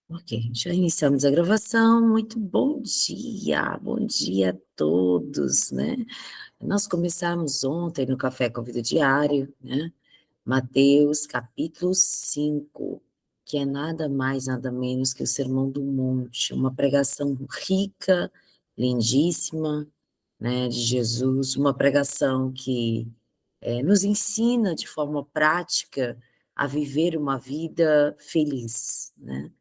Ok, já iniciamos a gravação. Muito bom dia a todos, né? Nós começamos ontem no Café com Vida Diário, né? Mateus capítulo 5, que é nada mais, nada menos que o Sermão do Monte, uma pregação rica, lindíssima, né, de Jesus, uma pregação que nos ensina de forma prática a viver uma vida feliz, né?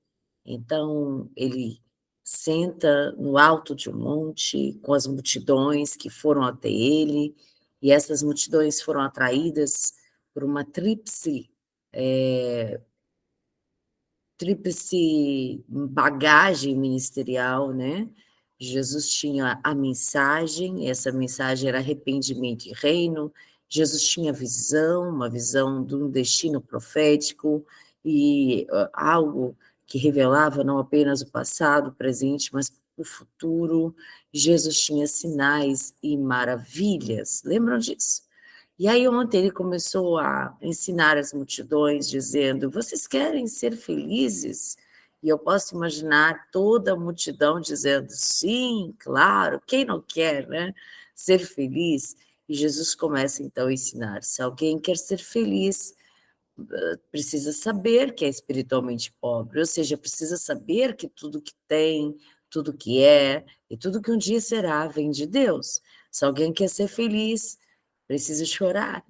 Então, ele senta no alto de um monte com as multidões que foram até ele, e essas multidões foram atraídas por uma tríplice bagagem ministerial, né? Jesus tinha a mensagem, essa mensagem era arrependimento e reino. Jesus tinha visão, uma visão de um destino profético e algo que revelava não apenas o passado, o presente, mas o futuro. Jesus tinha sinais e maravilhas. Lembram disso? E aí ontem ele começou a ensinar as multidões, dizendo: vocês querem ser felizes? E eu posso imaginar toda a multidão dizendo: sim, claro, quem não quer, né? Ser feliz. E Jesus começa então a ensinar: se alguém quer ser feliz, precisa saber que é espiritualmente pobre, ou seja, precisa saber que tudo que tem, tudo que é e tudo que um dia será vem de Deus. Se alguém quer ser feliz, precisa chorar,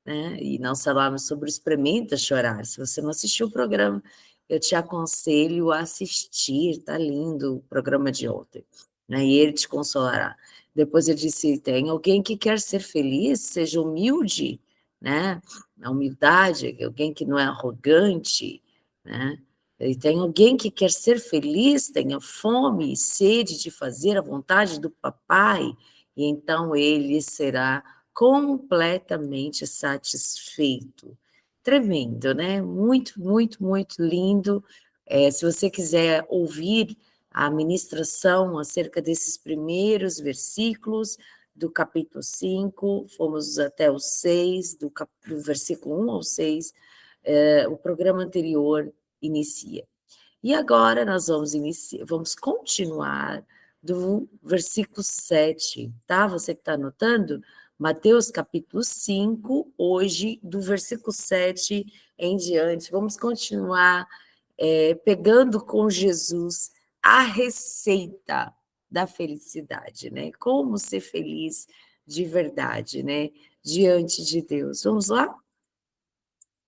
né? E nós falamos sobre Experimenta Chorar. Se você não assistiu o programa, eu te aconselho a assistir, tá lindo o programa de ontem, né? E ele te consolará. Depois ele disse: tem alguém que quer ser feliz, seja humilde, né? A humildade, alguém que não é arrogante, né? E tem alguém que quer ser feliz, tenha fome e sede de fazer a vontade do papai, e então ele será completamente satisfeito. Tremendo, né? Muito, muito, muito lindo. Se você quiser ouvir a ministração acerca desses primeiros versículos do capítulo 5, fomos até o 6, do versículo 1 ao 6, o programa anterior inicia. E agora nós vamos continuar do versículo 7, tá? Você que está anotando, Mateus capítulo 5, hoje, do versículo 7 em diante. Vamos continuar pegando com Jesus a receita da felicidade, né? Como ser feliz de verdade, né? Diante de Deus. Vamos lá?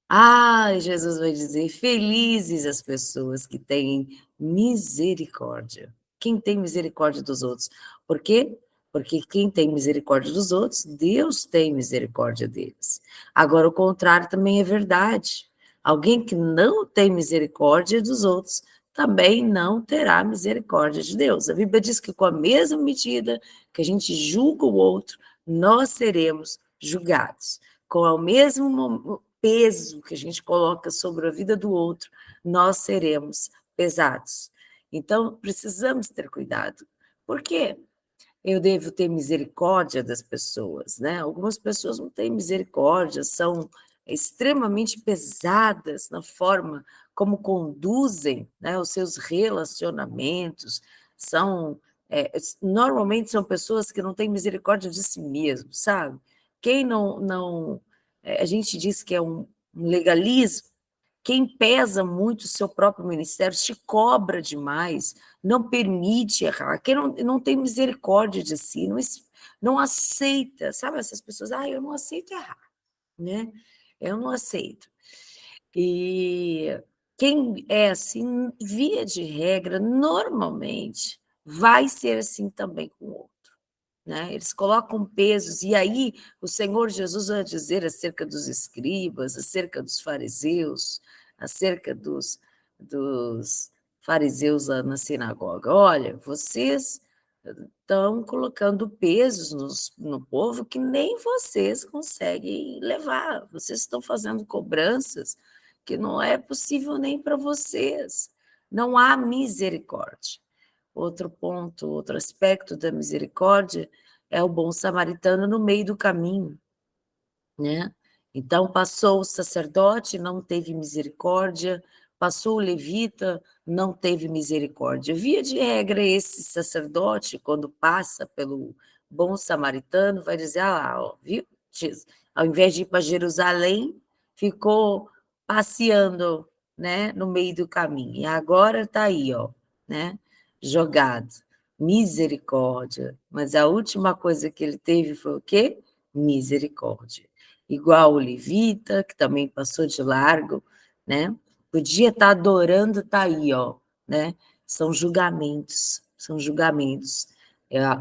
Ah, Jesus vai dizer: felizes as pessoas que têm misericórdia. Quem tem misericórdia dos outros. Por quê? Porque quem tem misericórdia dos outros, Deus tem misericórdia deles. Agora, o contrário também é verdade. Alguém que não tem misericórdia dos outros também não terá misericórdia de Deus. A Bíblia diz que com a mesma medida que a gente julga o outro, nós seremos julgados. Com o mesmo peso que a gente coloca sobre a vida do outro, nós seremos pesados. Então, precisamos ter cuidado. Por quê? Eu devo ter misericórdia das pessoas, né? Algumas pessoas não têm misericórdia, são extremamente pesadas na forma como conduzem, né, os seus relacionamentos, são normalmente são pessoas que não têm misericórdia de si mesmo, sabe? Quem não a gente diz que é um legalismo, quem pesa muito o seu próprio ministério, se cobra demais, não permite errar, quem não tem misericórdia de si, não aceita, sabe essas pessoas, eu não aceito errar, né? Eu não aceito. E quem é assim, via de regra, normalmente, vai ser assim também com o outro. Né? Eles colocam pesos, e aí o Senhor Jesus vai dizer acerca dos escribas, acerca dos fariseus, acerca dos fariseus lá na sinagoga: olha, vocês estão colocando pesos no povo que nem vocês conseguem levar, vocês estão fazendo cobranças que não é possível nem para vocês, não há misericórdia. Outro ponto, outro aspecto da misericórdia é o bom samaritano no meio do caminho, né? Então passou o sacerdote, não teve misericórdia, passou o levita, não teve misericórdia. Via de regra, esse sacerdote, quando passa pelo bom samaritano, vai dizer: ah lá, ó, viu? Ao invés de ir para Jerusalém, ficou passeando, né, no meio do caminho. E agora está aí, ó, né, jogado. Misericórdia. Mas a última coisa que ele teve foi o quê? Misericórdia. Igual o levita, que também passou de largo, né? Podia estar adorando, está aí, ó, né? São julgamentos, são julgamentos.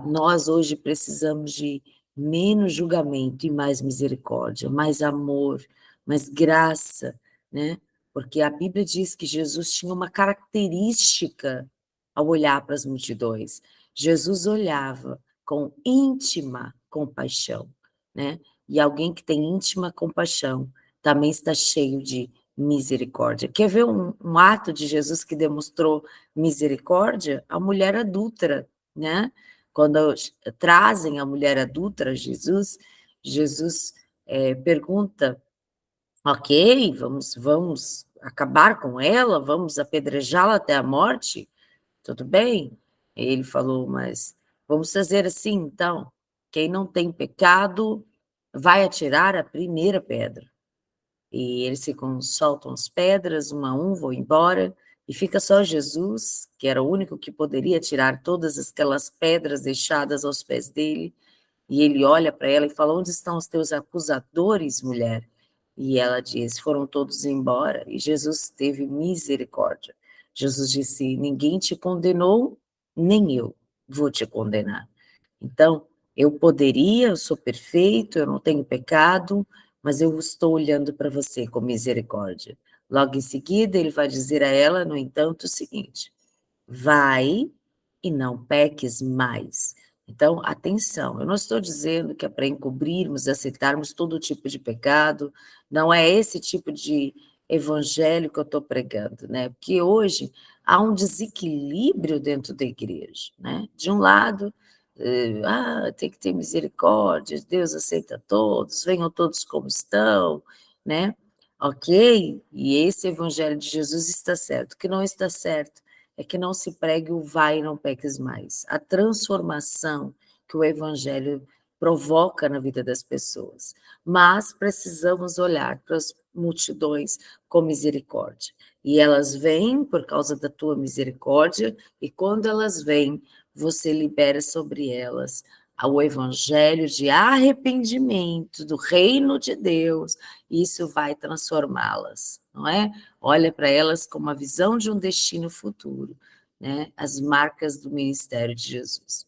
Nós hoje precisamos de menos julgamento e mais misericórdia, mais amor, mais graça, né? Porque a Bíblia diz que Jesus tinha uma característica ao olhar para as multidões. Jesus olhava com íntima compaixão, né? E alguém que tem íntima compaixão também está cheio de misericórdia. Quer ver um ato de Jesus que demonstrou misericórdia? A mulher adúltera, né? Quando trazem a mulher adúltera a Jesus, Jesus pergunta: ok, vamos acabar com ela, vamos apedrejá-la até a morte, tudo bem? Ele falou: mas vamos fazer assim, então, quem não tem pecado vai atirar a primeira pedra. E eles ficam, soltam as pedras, um a um, vão embora, e fica só Jesus, que era o único que poderia tirar todas aquelas pedras deixadas aos pés dele, e ele olha para ela e fala: onde estão os teus acusadores, mulher? E ela diz: foram todos embora, e Jesus teve misericórdia. Jesus disse: ninguém te condenou, nem eu vou te condenar. Então, eu sou perfeito, eu não tenho pecado, mas eu estou olhando para você com misericórdia. Logo em seguida, ele vai dizer a ela, no entanto, o seguinte: vai e não peques mais. Então, atenção, eu não estou dizendo que é para encobrirmos e aceitarmos todo tipo de pecado, não é esse tipo de evangelho que eu estou pregando, né? Porque hoje há um desequilíbrio dentro da igreja, né? De um lado, tem que ter misericórdia, Deus aceita todos, venham todos como estão, né? Ok, e esse evangelho de Jesus está certo. O que não está certo é que não se pregue o vai e não peques mais. A transformação que o evangelho provoca na vida das pessoas. Mas precisamos olhar para as multidões com misericórdia. E elas vêm por causa da tua misericórdia, e quando elas vêm, você libera sobre elas o evangelho de arrependimento do reino de Deus, e isso vai transformá-las, não é? Olha para elas com uma visão de um destino futuro, né? As marcas do ministério de Jesus.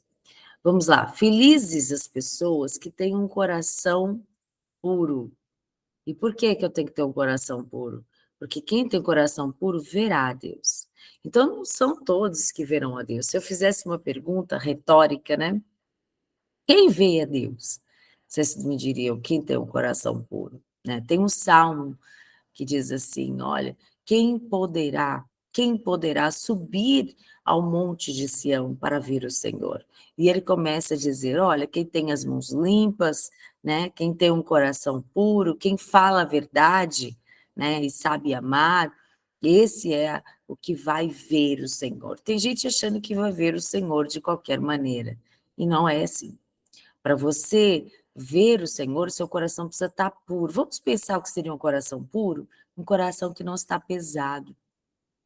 Vamos lá, felizes as pessoas que têm um coração puro. E por que que eu tenho que ter um coração puro? Porque quem tem coração puro verá a Deus. Então não são todos que verão a Deus. Se eu fizesse uma pergunta retórica, né? Quem vê a Deus? Vocês me diriam, quem tem um coração puro, né? Tem um salmo que diz assim: olha, quem poderá subir ao monte de Sião para ver o Senhor? E ele começa a dizer: olha, quem tem as mãos limpas, né? Quem tem um coração puro, quem fala a verdade, né? E sabe amar, esse é o que vai ver o Senhor. Tem gente achando que vai ver o Senhor de qualquer maneira, e não é assim. Para você ver o Senhor, o seu coração precisa estar puro. Vamos pensar o que seria um coração puro? Um coração que não está pesado,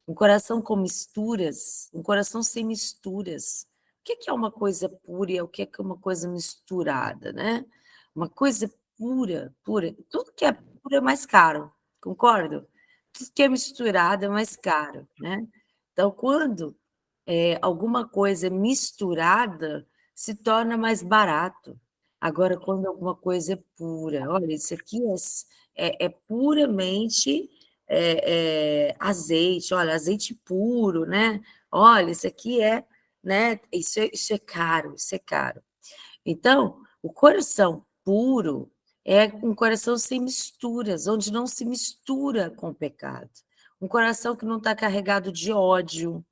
um coração com misturas, um coração sem misturas. O que é uma coisa pura e o que é uma coisa misturada, né? Uma coisa pura, pura. Tudo que é puro é mais caro, concordo? Tudo que é misturado é mais caro, né? Então, quando alguma coisa misturada se torna mais barato. Agora, quando alguma coisa é pura, olha, isso aqui é puramente azeite, olha, azeite puro, né? Olha, isso aqui né? Isso é caro, isso é caro. Então, o coração puro é um coração sem misturas, onde não se mistura com o pecado. Um coração que não está carregado de ódio,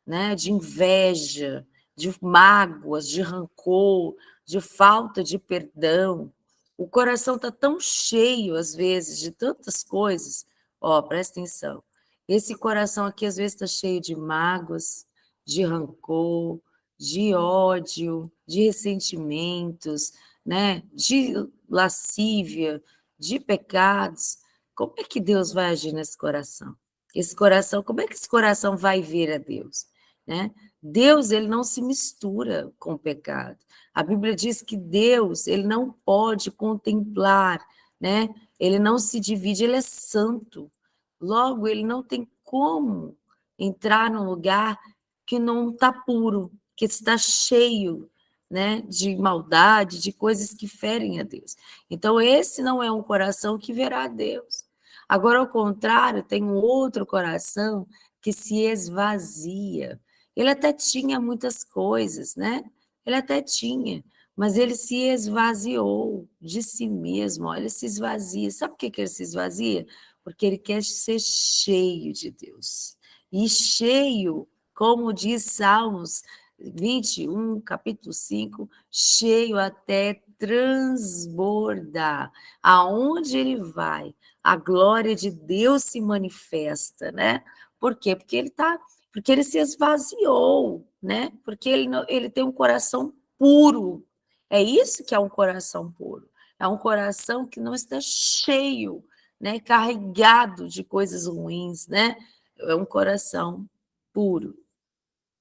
né, de inveja, de mágoas, de rancor, de falta de perdão. O coração está tão cheio, às vezes, de tantas coisas. Ó, presta atenção. Esse coração aqui às vezes está cheio de mágoas, de rancor, de ódio, de ressentimentos, né? De lascívia, de pecados. Como é que Deus vai agir nesse coração? Esse coração, como é que esse coração vai ver a Deus, né? Deus, ele não se mistura com o pecado. A Bíblia diz que Deus, ele não pode contemplar, né? Ele não se divide, ele é santo. Logo, ele não tem como entrar num lugar que não está puro, que está cheio, né, de maldade, de coisas que ferem a Deus. Então, esse não é um coração que verá a Deus. Agora, ao contrário, tem um outro coração que se esvazia. Ele até tinha muitas coisas, né? Ele até tinha, mas ele se esvaziou de si mesmo. Olha, ele se esvazia. Sabe por que ele se esvazia? Porque ele quer ser cheio de Deus. E cheio, como diz Salmos 21, capítulo 5, cheio até transbordar. Aonde ele vai, a glória de Deus se manifesta, né? Por quê? Porque ele se esvaziou, né? Porque ele tem um coração puro. É isso que é um coração puro. É um coração que não está cheio, né, carregado de coisas ruins, né? É um coração puro.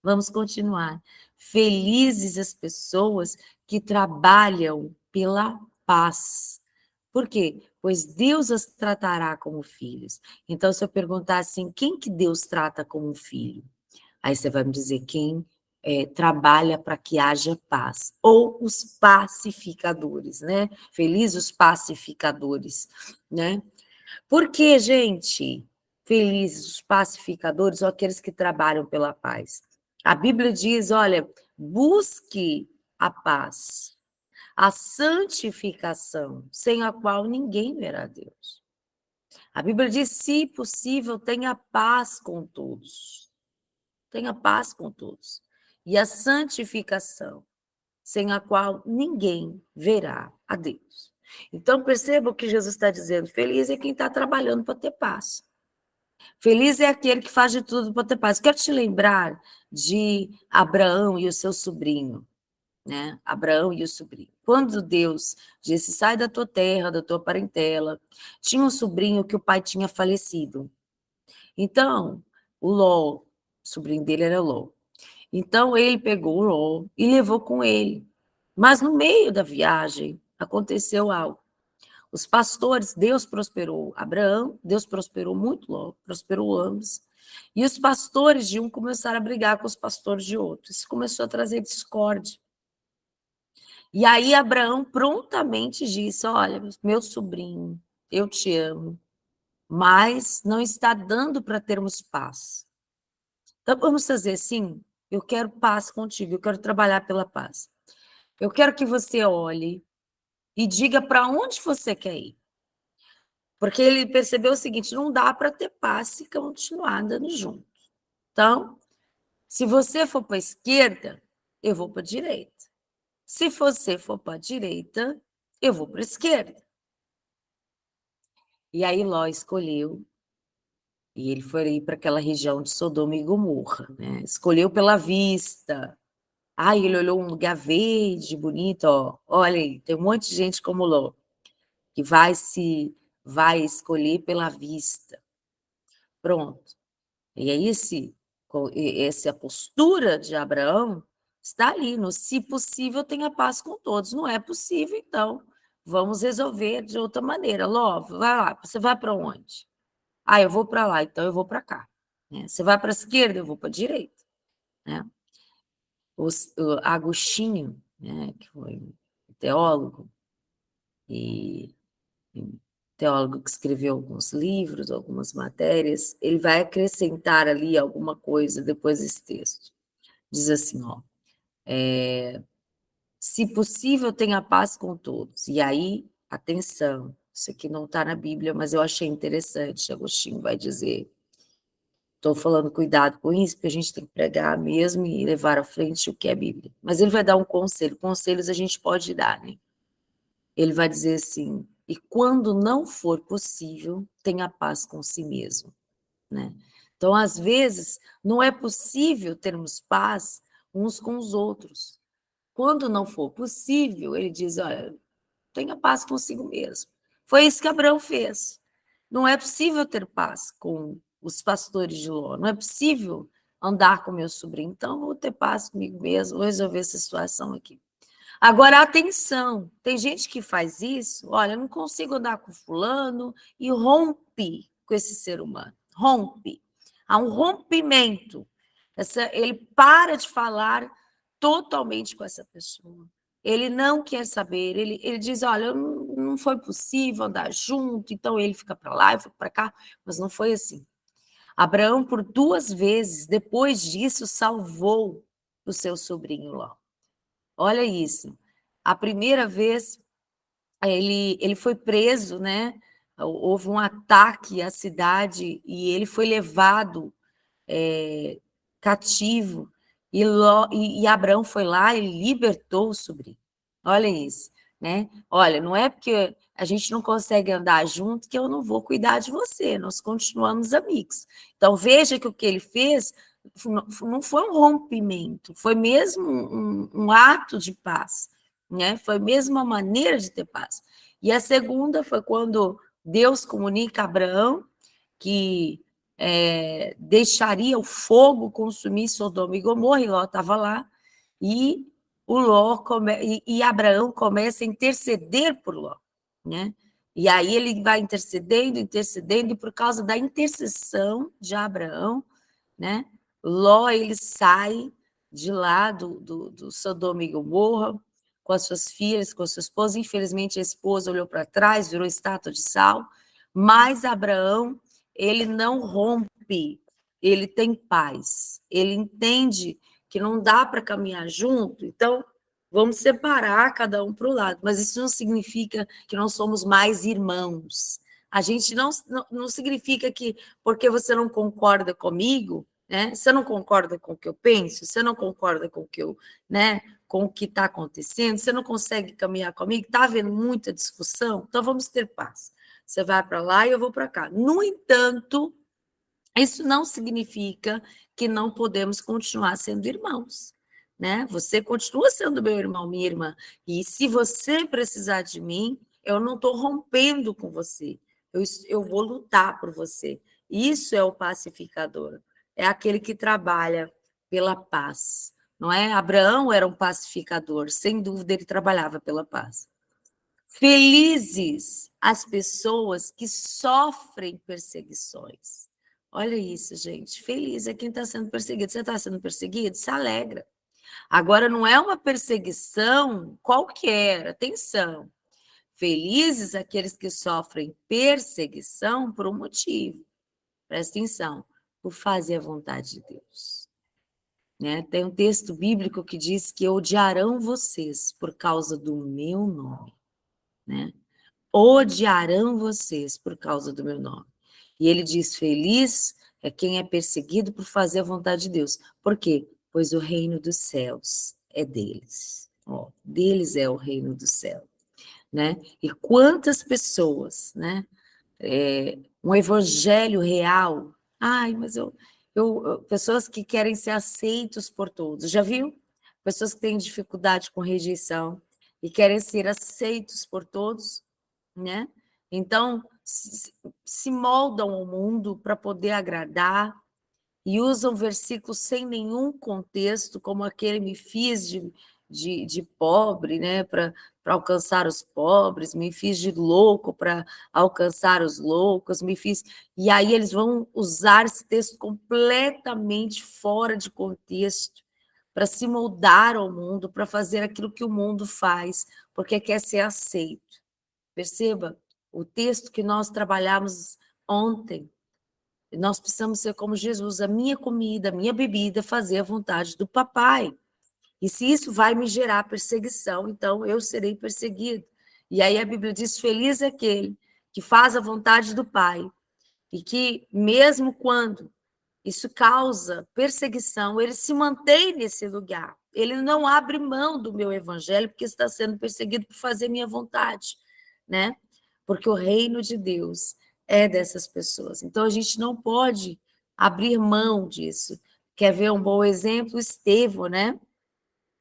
Vamos continuar. Felizes as pessoas que trabalham pela paz. Por quê? Pois Deus as tratará como filhos. Então, se eu perguntar assim, quem que Deus trata como filho? Aí você vai me dizer quem trabalha para que haja paz. Ou os pacificadores, né? Felizes os pacificadores, né? Por que, gente? Felizes os pacificadores ou aqueles que trabalham pela paz. A Bíblia diz, olha, busque a paz, a santificação, sem a qual ninguém verá Deus. A Bíblia diz, se possível, tenha paz com todos. Tenha paz com todos. E a santificação, sem a qual ninguém verá a Deus. Então, perceba o que Jesus está dizendo. Feliz é quem está trabalhando para ter paz. Feliz é aquele que faz de tudo para ter paz. Quero te lembrar de Abraão e o seu sobrinho, né? Abraão e o sobrinho. Quando Deus disse, sai da tua terra, da tua parentela, tinha um sobrinho que o pai tinha falecido. Então, o Ló, o sobrinho dele era Ló. Então, ele pegou o Ló e levou com ele. Mas no meio da viagem, aconteceu algo. Os pastores, Deus prosperou Abraão, Deus prosperou muito Ló, prosperou ambos. E os pastores de um começaram a brigar com os pastores de outro. Isso começou a trazer discórdia. E aí Abraão prontamente disse: olha, meu sobrinho, eu te amo, mas não está dando para termos paz. Então vamos fazer assim? Eu quero paz contigo, eu quero trabalhar pela paz. Eu quero que você olhe e diga para onde você quer ir. Porque ele percebeu o seguinte: não dá para ter paz e continuar andando junto. Então, se você for para a esquerda, eu vou para a direita. Se você for para a direita, eu vou para a esquerda. E aí Ló escolheu, e ele foi ir para aquela região de Sodoma e Gomorra, né? Escolheu pela vista. Ai, ele olhou um lugar verde, bonito, ó. Olha aí, tem um monte de gente como Ló, que vai escolher pela vista. Pronto. E aí essa postura de Abraão está ali, no se possível tenha paz com todos. Não é possível, então vamos resolver de outra maneira. Ló, vai lá, você vai para onde? Ah, eu vou para lá, então eu vou para cá. Né? Você vai para a esquerda, eu vou para a direita. Né? O Agostinho, né, que foi um teólogo, e um teólogo que escreveu alguns livros, algumas matérias, ele vai acrescentar ali alguma coisa depois desse texto. Diz assim, ó, se possível, tenha paz com todos. E aí, atenção, isso aqui não está na Bíblia, mas eu achei interessante, Agostinho vai dizer, estou falando cuidado com isso, porque a gente tem que pregar mesmo e levar à frente o que é Bíblia. Mas ele vai dar um conselho, conselhos a gente pode dar, né? Ele vai dizer assim, e quando não for possível, tenha paz com si mesmo, né? Então, às vezes, não é possível termos paz uns com os outros. Quando não for possível, ele diz: olha, tenha paz consigo mesmo. Foi isso que Abraão fez. Não é possível ter paz com os pastores de Ló, não é possível andar com meu sobrinho, então vou ter paz comigo mesmo, vou resolver essa situação aqui. Agora, atenção, tem gente que faz isso, olha, eu não consigo andar com fulano e rompe com esse ser humano, rompe. Há um rompimento. Ele para de falar totalmente com essa pessoa. Ele não quer saber, ele diz, olha, não foi possível andar junto, então ele fica para lá, eu fico para cá, mas não foi assim. Abraão, por 2 vezes, depois disso, salvou o seu sobrinho Ló. Olha isso. A primeira vez ele foi preso, né? Houve um ataque à cidade e ele foi levado cativo. E Abraão foi lá e libertou o sobrinho. Olha isso, né? Olha, não é porque a gente não consegue andar junto que eu não vou cuidar de você, nós continuamos amigos. Então, veja que o que ele fez não foi um rompimento, foi mesmo um ato de paz, né? Foi mesmo uma maneira de ter paz. E a segunda foi quando Deus comunica a Abraão que deixaria o fogo consumir Sodoma e Gomorra, e Ló estava lá, e e Abraão começa a interceder por Ló, né? E aí ele vai intercedendo, intercedendo, e por causa da intercessão de Abraão, né? Ló ele sai de lá do Sodoma e Gomorra com as suas filhas, com a sua esposa. Infelizmente, a esposa olhou para trás, virou estátua de sal, mas Abraão ele não rompe, ele tem paz, ele entende que não dá para caminhar junto, então vamos separar cada um para o lado, mas isso não significa que não somos mais irmãos. A gente não significa que porque você não concorda comigo, né? Você não concorda com o que eu penso, você não concorda com o que eu, né? Com o que está acontecendo, você não consegue caminhar comigo, está havendo muita discussão, então vamos ter paz. Você vai para lá e eu vou para cá. No entanto, isso não significa que não podemos continuar sendo irmãos, né? Você continua sendo meu irmão, minha irmã, e se você precisar de mim, eu não estou rompendo com você, eu vou lutar por você. Isso é o pacificador, é aquele que trabalha pela paz, não é? Abraão era um pacificador, sem dúvida ele trabalhava pela paz. Felizes as pessoas que sofrem perseguições. Olha isso, gente. Feliz é quem está sendo perseguido. Você está sendo perseguido? Se alegra. Agora, não é uma perseguição qualquer, atenção. Felizes aqueles que sofrem perseguição por um motivo. Presta atenção, por fazer a vontade de Deus. Né? Tem um texto bíblico que diz que odiarão vocês por causa do meu nome. Né? Odiarão vocês por causa do meu nome. E ele diz, feliz é quem é perseguido por fazer a vontade de Deus. Por quê? Pois o reino dos céus é deles. Ó, deles é o reino do céu. Né? E quantas pessoas, né? Um evangelho real. Ai, mas pessoas que querem ser aceitos por todos. Já viu? Pessoas que têm dificuldade com rejeição e querem ser aceitos por todos, né? Então, se moldam ao mundo para poder agradar e usam versículos sem nenhum contexto, como aquele me fiz de pobre, né? Para alcançar os pobres, me fiz de louco para alcançar os loucos, me fiz. E aí eles vão usar esse texto completamente fora de contexto para se moldar ao mundo, para fazer aquilo que o mundo faz, porque quer ser aceito. Perceba o texto que nós trabalhamos ontem. Nós precisamos ser como Jesus, a minha comida, a minha bebida, fazer a vontade do papai. E se isso vai me gerar perseguição, então eu serei perseguido. E aí a Bíblia diz, feliz é aquele que faz a vontade do Pai, e que mesmo quando isso causa perseguição, ele se mantém nesse lugar. Ele não abre mão do meu evangelho porque está sendo perseguido por fazer minha vontade, né? Porque o reino de Deus é dessas pessoas. Então a gente não pode abrir mão disso. Quer ver um bom exemplo? Estevão, né?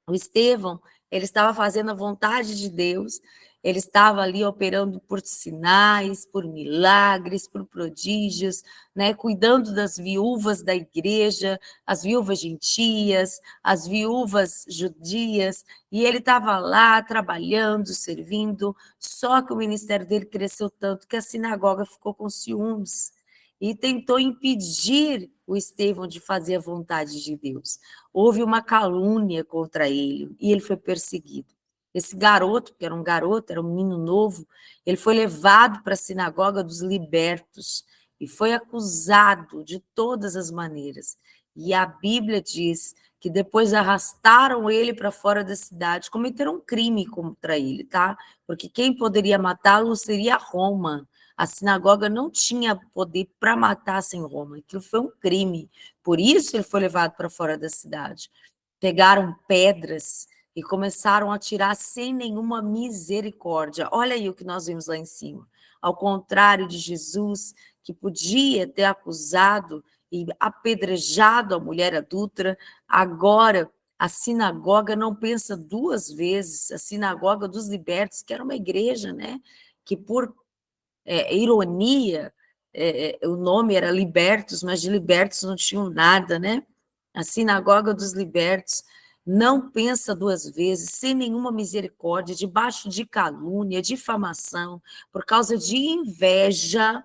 O Estevão, ele estava fazendo a vontade de Deus, ele estava ali operando por sinais, por milagres, por prodígios, né, cuidando das viúvas da igreja, as viúvas gentias, as viúvas judias, e ele estava lá trabalhando, servindo, só que o ministério dele cresceu tanto que a sinagoga ficou com ciúmes e tentou impedir o Estevão de fazer a vontade de Deus. Houve uma calúnia contra ele e ele foi perseguido. Esse garoto, que era um garoto, era um menino novo, ele foi levado para a sinagoga dos libertos e foi acusado de todas as maneiras. E a Bíblia diz que depois arrastaram ele para fora da cidade, cometeram um crime contra ele, tá? Porque quem poderia matá-lo seria Roma. A sinagoga não tinha poder para matar sem Roma. Aquilo foi um crime. Por isso ele foi levado para fora da cidade. Pegaram pedras e começaram a atirar sem nenhuma misericórdia. Olha aí o que nós vimos lá em cima. Ao contrário de Jesus, que podia ter acusado e apedrejado a mulher adúltera, agora a sinagoga não pensa duas vezes. A sinagoga dos libertos, que era uma igreja, né? Que por ironia, o nome era Libertos, mas de libertos não tinham nada, né? A sinagoga dos libertos não pensa duas vezes, sem nenhuma misericórdia, debaixo de calúnia, difamação, por causa de inveja,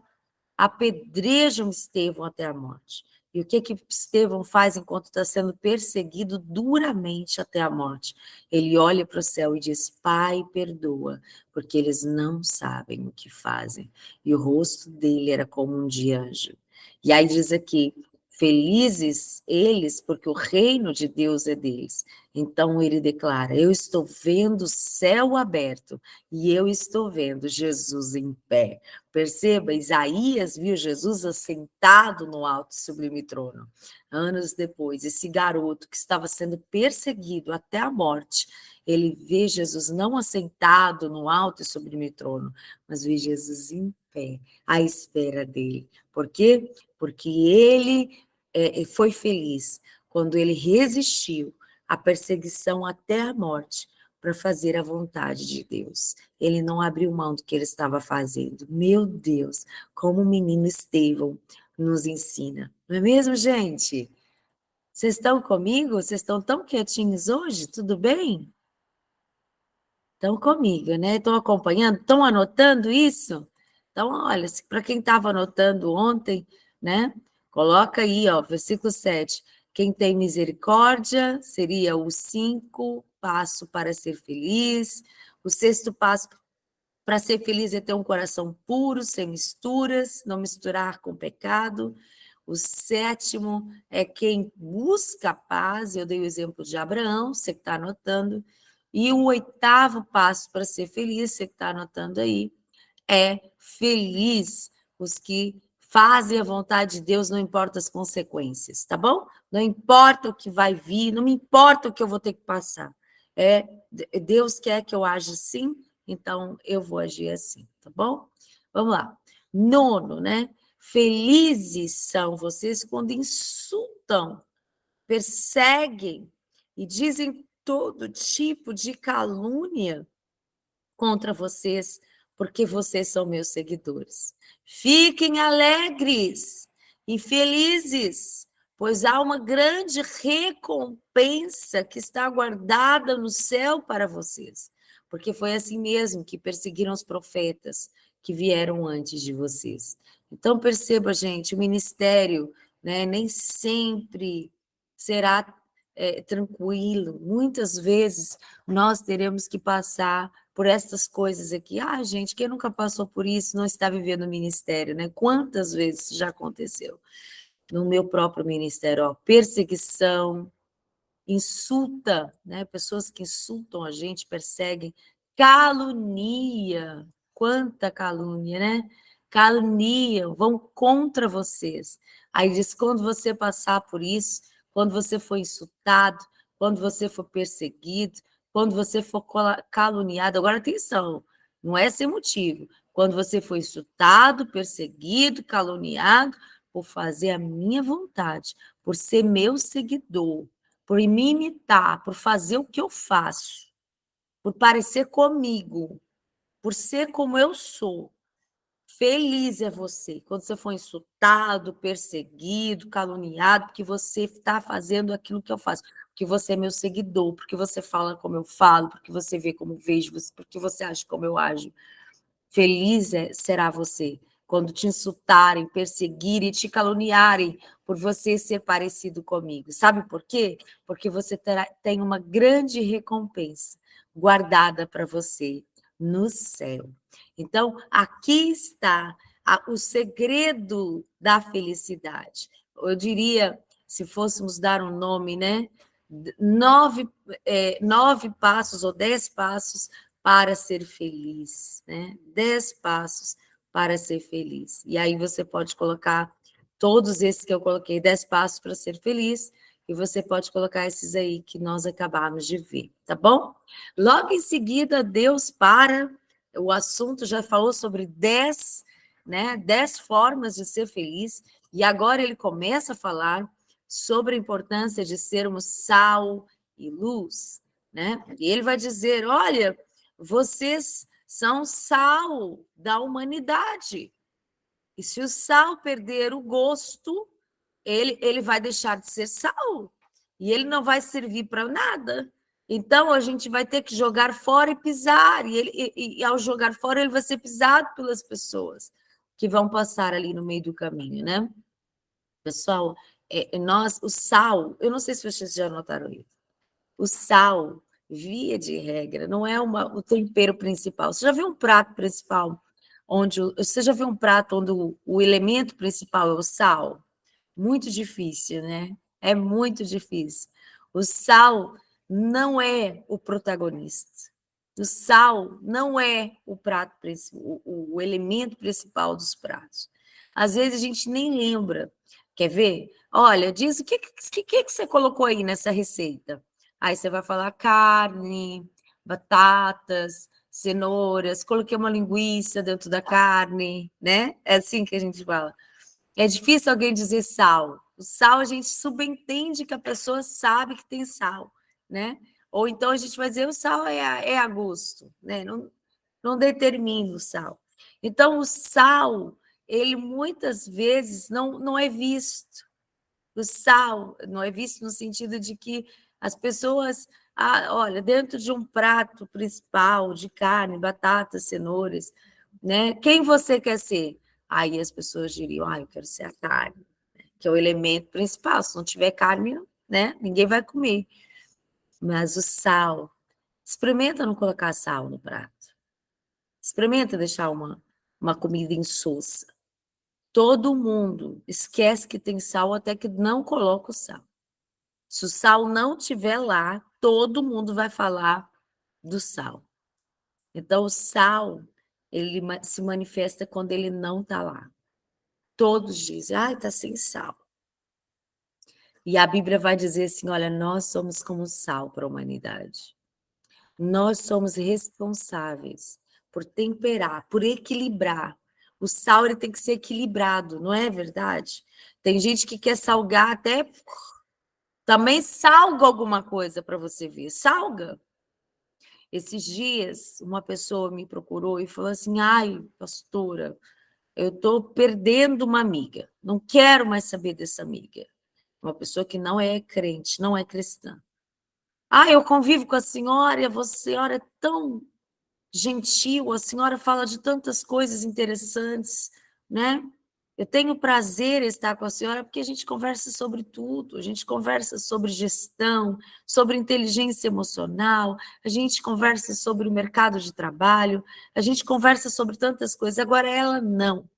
apedrejam Estevão até a morte. E o que Estevão faz enquanto está sendo perseguido duramente até a morte? Ele olha para o céu e diz: Pai, perdoa, porque eles não sabem o que fazem. E o rosto dele era como um de anjo. E aí diz aqui: felizes eles, porque o reino de Deus é deles. Então ele declara: eu estou vendo o céu aberto e eu estou vendo Jesus em pé. Perceba, Isaías viu Jesus assentado no alto e sublime trono. Anos depois, esse garoto que estava sendo perseguido até a morte, ele vê Jesus não assentado no alto e sublime trono, mas vê Jesus em pé, à espera dele. Por quê? Porque ele foi feliz quando ele resistiu à perseguição até a morte para fazer a vontade de Deus. Ele não abriu mão do que ele estava fazendo. Meu Deus, como o menino Estevão nos ensina. Não é mesmo, gente? Vocês estão comigo? Vocês estão tão quietinhos hoje? Tudo bem? Estão comigo, né? Estão acompanhando? Estão anotando isso? Então, olha, para quem estava anotando ontem, né? Coloca aí, ó, versículo 7. Quem tem misericórdia seria o 5 passo para ser feliz. O sexto passo para ser feliz é ter um coração puro, sem misturas, não misturar com pecado. O sétimo é quem busca a paz. Eu dei o exemplo de Abraão, você que está anotando. E o oitavo passo para ser feliz, você que está anotando aí, é feliz os que fazem a vontade de Deus, não importa as consequências, tá bom? Não importa o que vai vir, não me importa o que eu vou ter que passar. Deus quer que eu aja assim, então eu vou agir assim, tá bom? Vamos lá. Nono, né? Felizes são vocês quando insultam, perseguem e dizem todo tipo de calúnia contra vocês, porque vocês são meus seguidores. Fiquem alegres e felizes, pois há uma grande recompensa que está guardada no céu para vocês. Porque foi assim mesmo que perseguiram os profetas que vieram antes de vocês. Então, perceba, gente, o ministério, né, nem sempre será tranquilo. Muitas vezes nós teremos que passar por essas coisas aqui. Ah, gente, quem nunca passou por isso não está vivendo o ministério, né? Quantas vezes já aconteceu no meu próprio ministério? Ó, perseguição, insulta, né? Pessoas que insultam a gente, perseguem, calúnia, quanta calúnia, né? Caluniam, vão contra vocês. Aí diz, quando você passar por isso, quando você for insultado, quando você for perseguido, quando você for caluniado, agora atenção, não é sem motivo. Quando você for insultado, perseguido, caluniado, por fazer a minha vontade, por ser meu seguidor, por me imitar, por fazer o que eu faço, por parecer comigo, por ser como eu sou. Feliz é você quando você for insultado, perseguido, caluniado, porque você está fazendo aquilo que eu faço, porque você é meu seguidor, porque você fala como eu falo, porque você vê como eu vejo, porque você age como eu ajo. Feliz será você quando te insultarem, perseguirem e te caluniarem por você ser parecido comigo. Sabe por quê? Porque você tem uma grande recompensa guardada para você no céu. Então, aqui está o segredo da felicidade. Eu diria, se fôssemos dar um nome, né? 9 passos ou 10 passos para ser feliz, né? 10 passos para ser feliz. E aí você pode colocar todos esses que eu coloquei, 10 passos para ser feliz, e você pode colocar esses aí que nós acabamos de ver, tá bom? Logo em seguida, Deus para, o assunto já falou sobre 10, né? 10 formas de ser feliz, e agora ele começa a falar sobre a importância de sermos sal e luz, né? E ele vai dizer, olha, vocês são sal da humanidade. E se o sal perder o gosto, ele vai deixar de ser sal. E ele não vai servir para nada. Então, a gente vai ter que jogar fora e pisar. E ao jogar fora, ele vai ser pisado pelas pessoas que vão passar ali no meio do caminho, né? Pessoal, o sal, eu não sei se vocês já notaram isso. O sal, via de regra, não é o tempero principal. Você já viu um prato principal você já viu um prato onde o elemento principal é o sal? Muito difícil, né? É muito difícil. O sal não é o protagonista. O sal não é o prato o elemento principal dos pratos. Às vezes a gente nem lembra. Quer ver? Olha, diz o que você colocou aí nessa receita? Aí você vai falar carne, batatas, cenouras, coloquei uma linguiça dentro da carne, né? É assim que a gente fala. É difícil alguém dizer sal. O sal a gente subentende que a pessoa sabe que tem sal, né? Ou então a gente vai dizer o sal é a gosto, né? Não determina o sal. Então o sal, ele muitas vezes não é visto. O sal não é visto no sentido de que as pessoas, olha, dentro de um prato principal de carne, batatas, cenouras, né? Quem você quer ser? Aí as pessoas diriam, eu quero ser a carne, né? Que é o elemento principal. Se não tiver carne, né? Ninguém vai comer. Mas o sal, experimenta não colocar sal no prato. Experimenta deixar uma comida insossa. Todo mundo esquece que tem sal até que não coloca o sal. Se o sal não estiver lá, todo mundo vai falar do sal. Então, o sal, ele se manifesta quando ele não está lá. Todos dizem, está sem sal. E a Bíblia vai dizer assim, olha, nós somos como sal para a humanidade. Nós somos responsáveis por temperar, por equilibrar. O sal ele tem que ser equilibrado, não é verdade? Tem gente que quer salgar até... Também salga alguma coisa para você ver. Salga. Esses dias, uma pessoa me procurou e falou assim, ai, pastora, eu estou perdendo uma amiga. Não quero mais saber dessa amiga. Uma pessoa que não é crente, não é cristã. Eu convivo com a senhora e a senhora é tão gentil, a senhora fala de tantas coisas interessantes, né? Eu tenho prazer em estar com a senhora porque a gente conversa sobre tudo, a gente conversa sobre gestão, sobre inteligência emocional, a gente conversa sobre o mercado de trabalho, a gente conversa sobre tantas coisas. Agora ela não.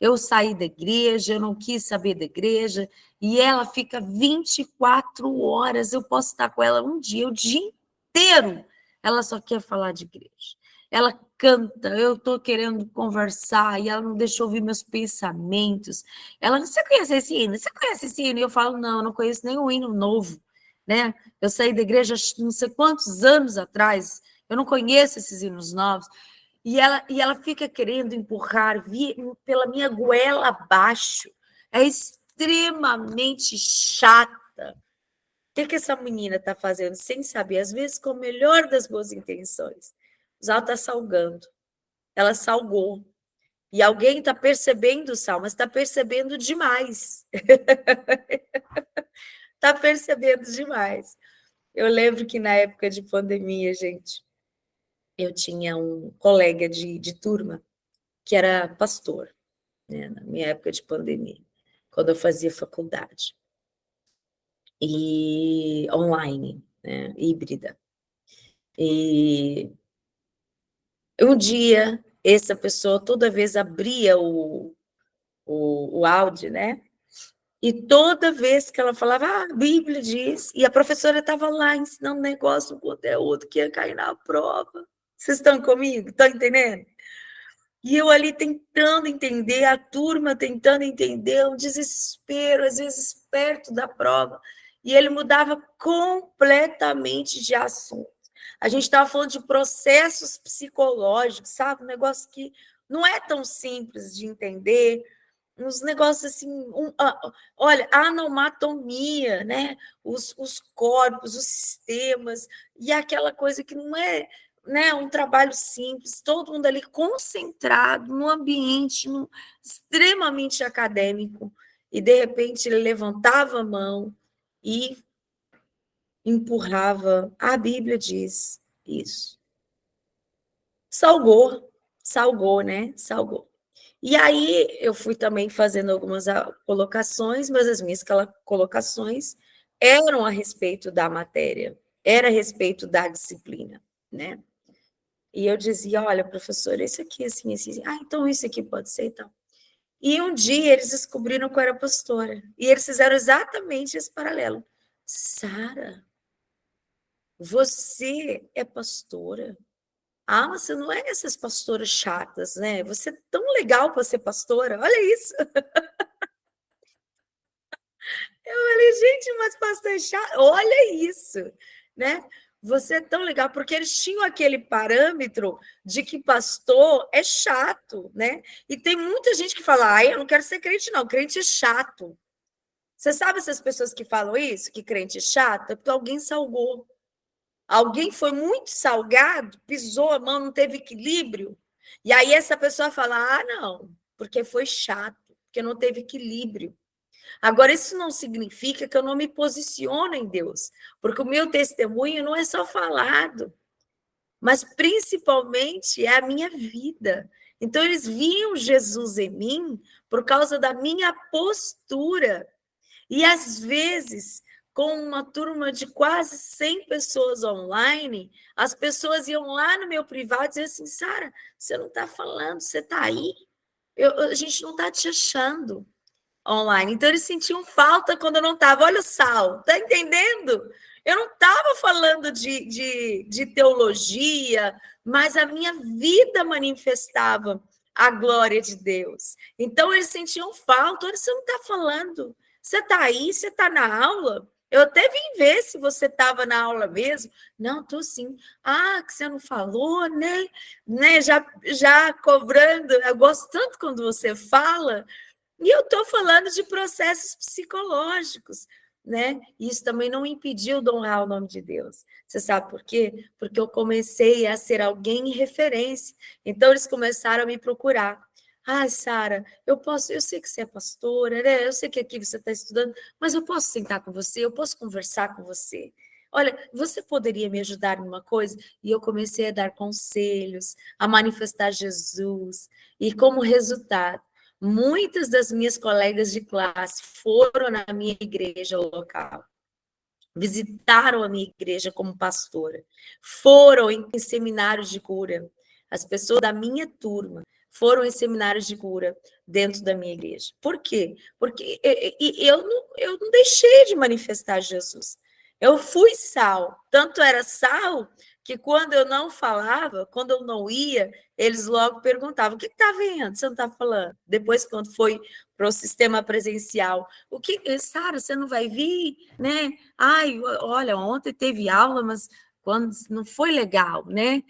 Eu saí da igreja, eu não quis saber da igreja, e ela fica 24 horas, eu posso estar com ela um dia, o dia inteiro, ela só quer falar de igreja. Ela canta, eu estou querendo conversar, e ela não deixa eu ouvir meus pensamentos. Ela, você conhece esse hino? Você conhece esse hino? E eu falo, não, eu não conheço nenhum hino novo, né? Eu saí da igreja não sei quantos anos atrás, eu não conheço esses hinos novos. E ela fica querendo empurrar pela minha goela abaixo, é extremamente chata. O que essa menina está fazendo sem saber? Às vezes, com o melhor das boas intenções. O Zal está salgando. Ela salgou. E alguém está percebendo o sal, mas está percebendo demais. Está percebendo demais. Eu lembro que na época de pandemia, gente, eu tinha um colega de turma que era pastor, né, na minha época de pandemia, quando eu fazia faculdade. E online, né, híbrida. E um dia, essa pessoa toda vez abria o áudio, né? E toda vez que ela falava, a Bíblia diz, e a professora estava lá ensinando um negócio, um conteúdo que ia cair na prova. Vocês estão comigo? Estão entendendo? E eu ali tentando entender, a turma tentando entender, um desespero, às vezes perto da prova, e ele mudava completamente de assunto. A gente estava falando de processos psicológicos, sabe? Um negócio que não é tão simples de entender, uns negócios assim, olha, a anomatomia, né? Os corpos, os sistemas, e aquela coisa que não é, né, um trabalho simples, todo mundo ali concentrado num ambiente extremamente acadêmico, e de repente ele levantava a mão e empurrava, a Bíblia diz isso. Salgou, né? Salgou. E aí eu fui também fazendo algumas colocações, mas as minhas colocações eram a respeito da matéria, era a respeito da disciplina, né? E eu dizia, olha, professor, esse aqui, assim, assim, então isso aqui pode ser, então. E um dia eles descobriram que eu era pastora, e eles fizeram exatamente esse paralelo. Sara, você é pastora? Mas você não é essas pastoras chatas, né? Você é tão legal para ser pastora, olha isso. Eu falei, gente, mas pastor chato, olha isso, né? Você é tão legal, porque eles tinham aquele parâmetro de que pastor é chato, né? E tem muita gente que fala, eu não quero ser crente, não, crente é chato. Você sabe essas pessoas que falam isso, que crente é chato? É porque alguém salgou. Alguém foi muito salgado, pisou a mão, não teve equilíbrio. E aí essa pessoa fala, não, porque foi chato, porque não teve equilíbrio. Agora, isso não significa que eu não me posiciono em Deus, porque o meu testemunho não é só falado, mas principalmente é a minha vida. Então, eles viam Jesus em mim por causa da minha postura. E, às vezes, com uma turma de quase 100 pessoas online, as pessoas iam lá no meu privado e diziam assim, Sara, você não está falando, você está aí? A gente não está te achando online. Então, eles sentiam falta quando eu não estava. Olha o sal, tá entendendo? Eu não estava falando de teologia, mas a minha vida manifestava a glória de Deus. Então, eles sentiam falta. Olha, você não está falando. Você está aí? Você está na aula? Eu até vim ver se você estava na aula mesmo. Não, estou sim. Que você não falou, né? Já cobrando. Eu gosto tanto quando você fala. E eu estou falando de processos psicológicos, né? Isso também não impediu de honrar o nome de Deus. Você sabe por quê? Porque eu comecei a ser alguém em referência. Então, eles começaram a me procurar. Sara, eu sei que você é pastora, né? Eu sei que aqui você está estudando, mas eu posso sentar com você, eu posso conversar com você. Olha, você poderia me ajudar em uma coisa? E eu comecei a dar conselhos, a manifestar Jesus. E como resultado, muitas das minhas colegas de classe foram na minha igreja local, visitaram a minha igreja como pastora, foram em seminários de cura. As pessoas da minha turma foram em seminários de cura dentro da minha igreja. Por quê? Porque eu não deixei de manifestar Jesus. Eu fui sal. Tanto era sal que quando eu não falava, quando eu não ia, eles logo perguntavam, o que está vendo? Você não está falando? Depois, quando foi para o sistema presencial, Sara, você não vai vir? Né? Olha, ontem teve aula, mas quando não foi legal, né?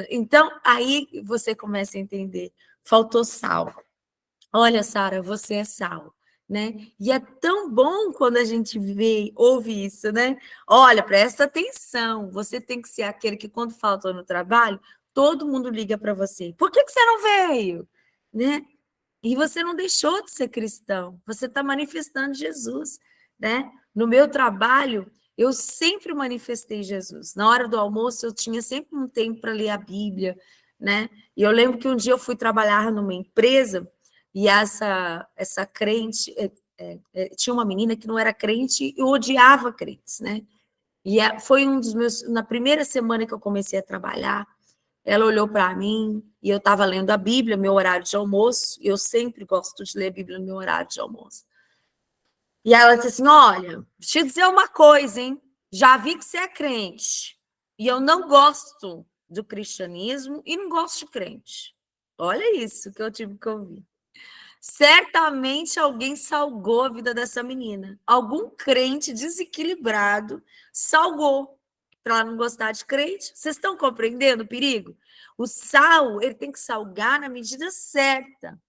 Então, aí você começa a entender, faltou sal. Olha, Sara, você é sal. né? E é tão bom quando a gente ouve isso, né? Olha, presta atenção, você tem que ser aquele que quando faltou no trabalho, todo mundo liga para você. Por que você não veio? Né? E você não deixou de ser cristão, você está manifestando Jesus, né? No meu trabalho, eu sempre manifestei Jesus. Na hora do almoço, eu tinha sempre um tempo para ler a Bíblia, né? E eu lembro que um dia eu fui trabalhar numa empresa e essa crente tinha uma menina que não era crente e odiava crentes, né? E foi um dos meus na primeira semana que eu comecei a trabalhar, ela olhou para mim e eu estava lendo a Bíblia, meu horário de almoço, e eu sempre gosto de ler a Bíblia no meu horário de almoço. E ela disse assim: Olha, deixa eu dizer uma coisa, hein? Já vi que você é crente, e eu não gosto do cristianismo e não gosto de crente. Olha isso que eu tive que ouvir. Certamente alguém salgou a vida dessa menina. Algum crente desequilibrado salgou para ela não gostar de crente. Vocês estão compreendendo o perigo? O sal, ele tem que salgar na medida certa,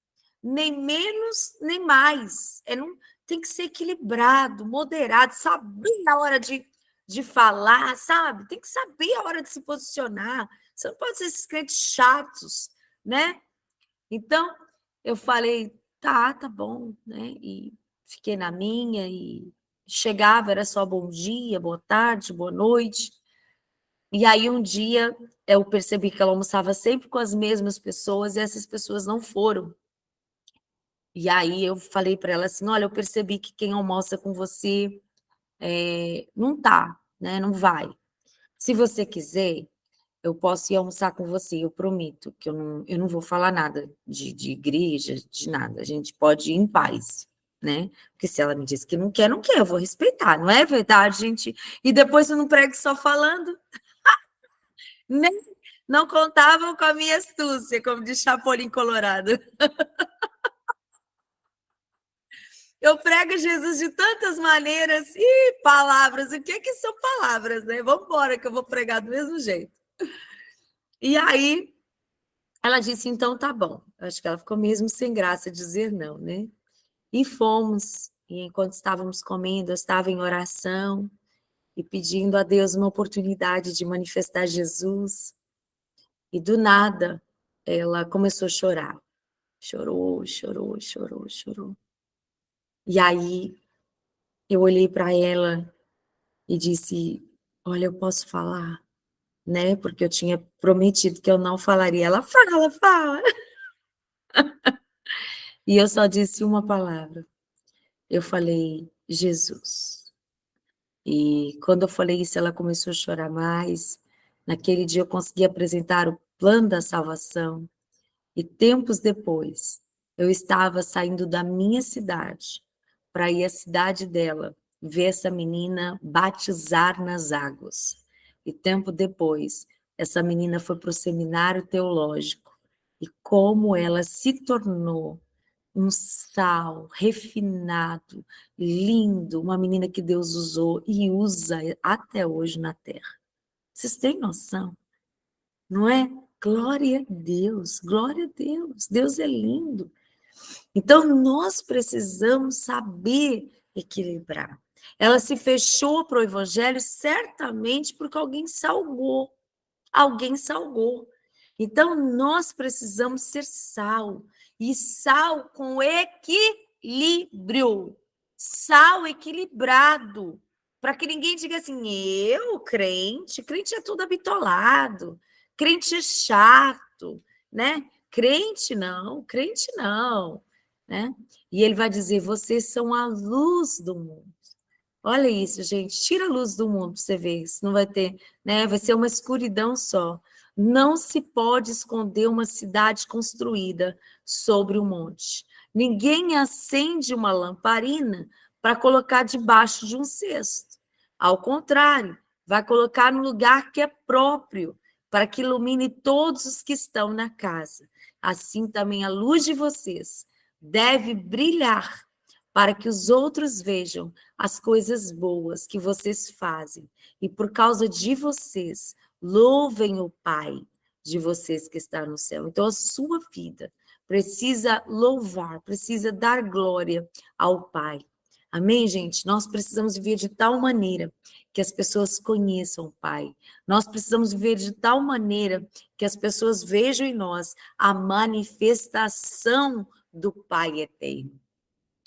nem menos nem mais. Não, tem que ser equilibrado, moderado, saber a hora de falar, sabe? Tem que saber a hora de se posicionar. Você não pode ser esses crentes chatos, né? Então, eu falei, tá bom, né? E fiquei na minha e chegava, era só bom dia, boa tarde, boa noite. E aí um dia eu percebi que ela almoçava sempre com as mesmas pessoas e essas pessoas não foram. E aí eu falei para ela assim, olha, eu percebi que quem almoça com você não tá, né? Não vai. Se você quiser, eu posso ir almoçar com você, eu prometo que eu não vou falar nada de igreja, de nada. A gente pode ir em paz, né? Porque se ela me disse que não quer, não quer, eu vou respeitar, não é verdade, gente? E depois eu não prego só falando, né? Não contavam com a minha astúcia, como diz Chapolin Colorado. Eu prego Jesus de tantas maneiras e palavras. O que são palavras, né? Vamos embora, que eu vou pregar do mesmo jeito. E aí ela disse, então tá bom. Acho que ela ficou mesmo sem graça de dizer não, né? E fomos, e enquanto estávamos comendo, eu estava em oração e pedindo a Deus uma oportunidade de manifestar Jesus. E do nada, ela começou a chorar. Chorou, chorou, chorou, chorou. E aí eu olhei para ela e disse, olha, eu posso falar? Né? Porque eu tinha prometido que eu não falaria. Ela fala, fala. E eu só disse uma palavra. Eu falei, Jesus. E quando eu falei isso, ela começou a chorar mais. Naquele dia eu consegui apresentar o plano da salvação. E tempos depois, eu estava saindo da minha cidade para ir à cidade dela, ver essa menina batizar nas águas. E tempo depois, essa menina foi para o seminário teológico. E como ela se tornou um sal refinado, lindo, uma menina que Deus usou e usa até hoje na Terra. Vocês têm noção? Não é? Glória a Deus, glória a Deus. Deus é lindo. Então, nós precisamos saber equilibrar. Ela se fechou para o evangelho certamente porque alguém salgou. Alguém salgou. Então, nós precisamos ser sal. E sal com equilíbrio. Sal equilibrado. Para que ninguém diga assim, eu, crente, crente é tudo habitolado, crente é chato, né? Crente não, né? E ele vai dizer, vocês são a luz do mundo. Olha isso, gente. Tira a luz do mundo para você ver. Se não vai ter, né? Vai ser uma escuridão só. Não se pode esconder uma cidade construída sobre um monte. Ninguém acende uma lamparina para colocar debaixo de um cesto. Ao contrário, vai colocar no lugar que é próprio, para que ilumine todos os que estão na casa. Assim também a luz de vocês deve brilhar, para que os outros vejam as coisas boas que vocês fazem e por causa de vocês louvem o Pai de vocês que está no céu. Então a sua vida precisa louvar, precisa dar glória ao Pai. Amém, gente? Nós precisamos viver de tal maneira que as pessoas conheçam o Pai. Nós precisamos viver de tal maneira que as pessoas vejam em nós a manifestação do Pai eterno.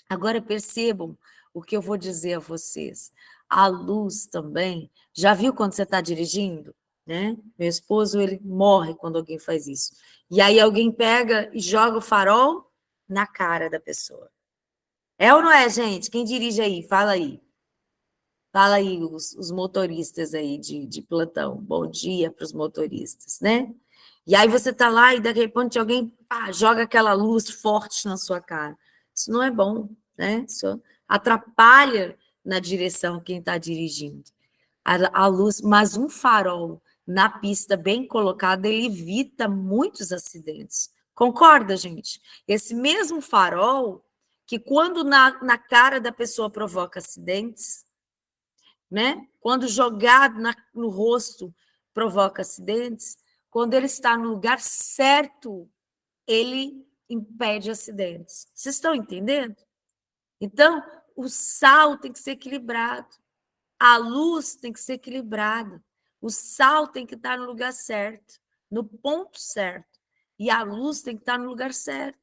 Agora percebam o que eu vou dizer a vocês. A luz também. Já viu quando você está dirigindo? Né? Meu esposo, ele morre quando alguém faz isso. E aí alguém pega e joga o farol na cara da pessoa. É ou não é, gente? Quem dirige aí? Fala aí. Fala aí, os motoristas aí de plantão. Bom dia para os motoristas, né? E aí você está lá e de repente alguém joga aquela luz forte na sua cara. Isso não é bom, né? Isso atrapalha na direção quem está dirigindo. A luz, mas um farol na pista bem colocado, ele evita muitos acidentes. Concorda, gente? Esse mesmo farol, que quando na cara da pessoa provoca acidentes, né? Quando jogado no rosto provoca acidentes, quando ele está no lugar certo, ele impede acidentes. Vocês estão entendendo? Então, o sal tem que ser equilibrado, a luz tem que ser equilibrada, o sal tem que estar no lugar certo, no ponto certo, e a luz tem que estar no lugar certo.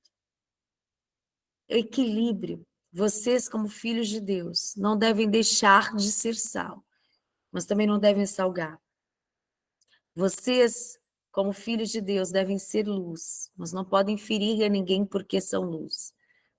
Equilíbrio. Vocês, como filhos de Deus, não devem deixar de ser sal, mas também não devem salgar. Vocês, como filhos de Deus, devem ser luz, mas não podem ferir a ninguém porque são luz.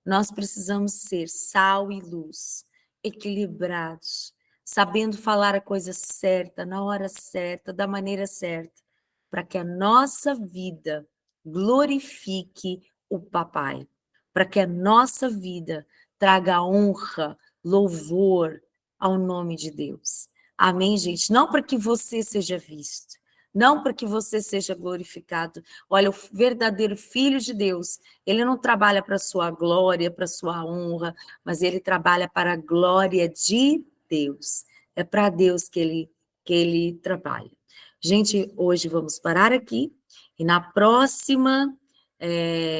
Nós precisamos ser sal e luz, equilibrados, sabendo falar a coisa certa, na hora certa, da maneira certa, para que a nossa vida glorifique o Papai, para que a nossa vida traga honra, louvor ao nome de Deus. Amém, gente? Não para que você seja visto, não para que você seja glorificado. Olha, o verdadeiro filho de Deus, ele não trabalha para a sua glória, para a sua honra, mas ele trabalha para a glória de Deus. É para Deus que ele trabalha. Gente, hoje vamos parar aqui e na próxima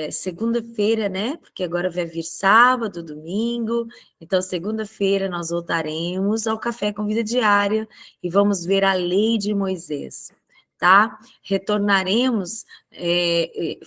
segunda-feira, né? Porque agora vai vir sábado, domingo. Então, segunda-feira nós voltaremos ao Café com Vida Diária e vamos ver a lei de Moisés, tá? Retornaremos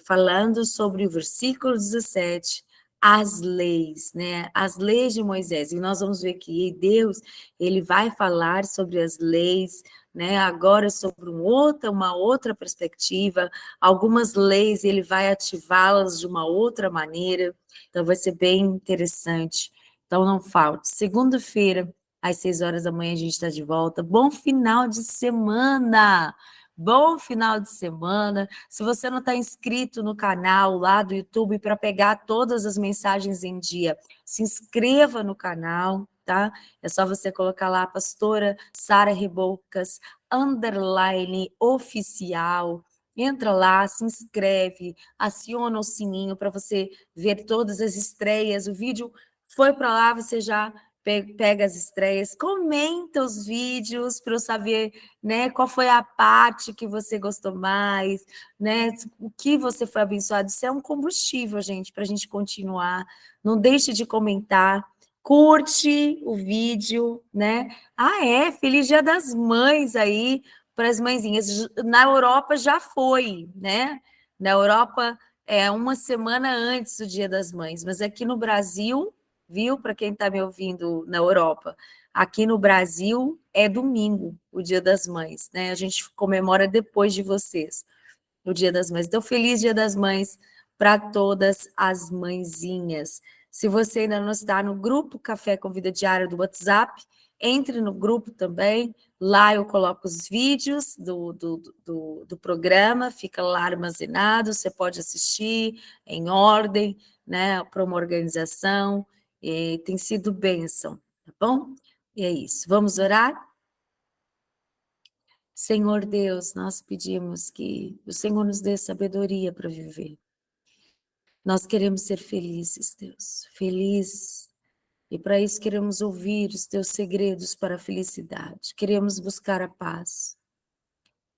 falando sobre o versículo 17, as leis, né? As leis de Moisés. E nós vamos ver que Deus, ele vai falar sobre as leis, né? Agora sobre uma outra perspectiva, algumas leis ele vai ativá-las de uma outra maneira. Então vai ser bem interessante. Então não falte. Segunda-feira, às 6 horas da manhã, a gente está de volta. Bom final de semana! Bom final de semana. Se você não está inscrito no canal lá do YouTube para pegar todas as mensagens em dia, se inscreva no canal, tá? É só você colocar lá, pastora Sara Reboucas, _ oficial. Entra lá, se inscreve, aciona o sininho para você ver todas as estreias. O vídeo foi para lá, você já pega as estreias, comenta os vídeos para eu saber, né, qual foi a parte que você gostou mais, né, o que você foi abençoado. Isso é um combustível, gente, para a gente continuar. Não deixe de comentar, curte o vídeo, né? Feliz Dia das Mães aí para as mãezinhas. Na Europa já foi, né? Na Europa é uma semana antes do Dia das Mães, mas aqui no Brasil, viu? Para quem está me ouvindo na Europa, aqui no Brasil é domingo, o Dia das Mães, né? A gente comemora depois de vocês, o Dia das Mães. Então, feliz Dia das Mães para todas as mãezinhas. Se você ainda não está no grupo Café com Vida Diária do WhatsApp, entre no grupo também. Lá eu coloco os vídeos do programa, fica lá armazenado, você pode assistir em ordem, né, para uma organização, e tem sido bênção, tá bom? E é isso. Vamos orar? Senhor Deus, nós pedimos que o Senhor nos dê sabedoria para viver. Nós queremos ser felizes, Deus, felizes. E para isso queremos ouvir os teus segredos para a felicidade. Queremos buscar a paz.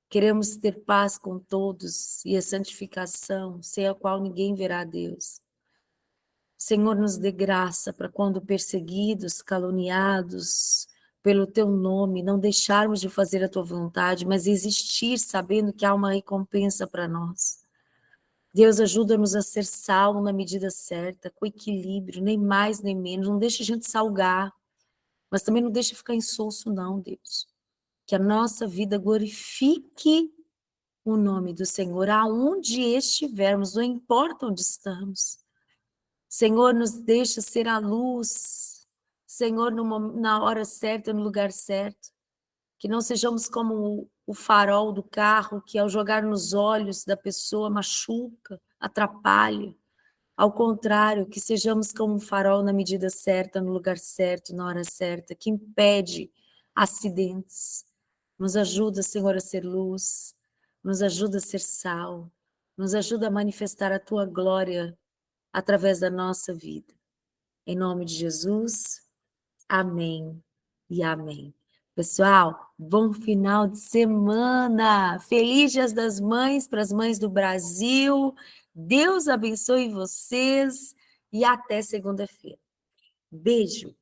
Queremos ter paz com todos e a santificação, sem a qual ninguém verá Deus. Senhor, nos dê graça para quando perseguidos, caluniados pelo teu nome, não deixarmos de fazer a tua vontade, mas existir sabendo que há uma recompensa para nós. Deus, ajuda-nos a ser sal na medida certa, com equilíbrio, nem mais nem menos. Não deixe a gente salgar, mas também não deixe ficar insosso, não, Deus. Que a nossa vida glorifique o nome do Senhor, aonde estivermos, não importa onde estamos. Senhor, nos deixa ser a luz, Senhor, na hora certa, no lugar certo. Que não sejamos como o farol do carro, que ao jogar nos olhos da pessoa machuca, atrapalha. Ao contrário, que sejamos como um farol na medida certa, no lugar certo, na hora certa, que impede acidentes. Nos ajuda, Senhor, a ser luz, nos ajuda a ser sal, nos ajuda a manifestar a tua glória através da nossa vida. Em nome de Jesus, amém e amém. Pessoal, bom final de semana! Feliz Dias das Mães para as mães do Brasil. Deus abençoe vocês e até segunda-feira. Beijo!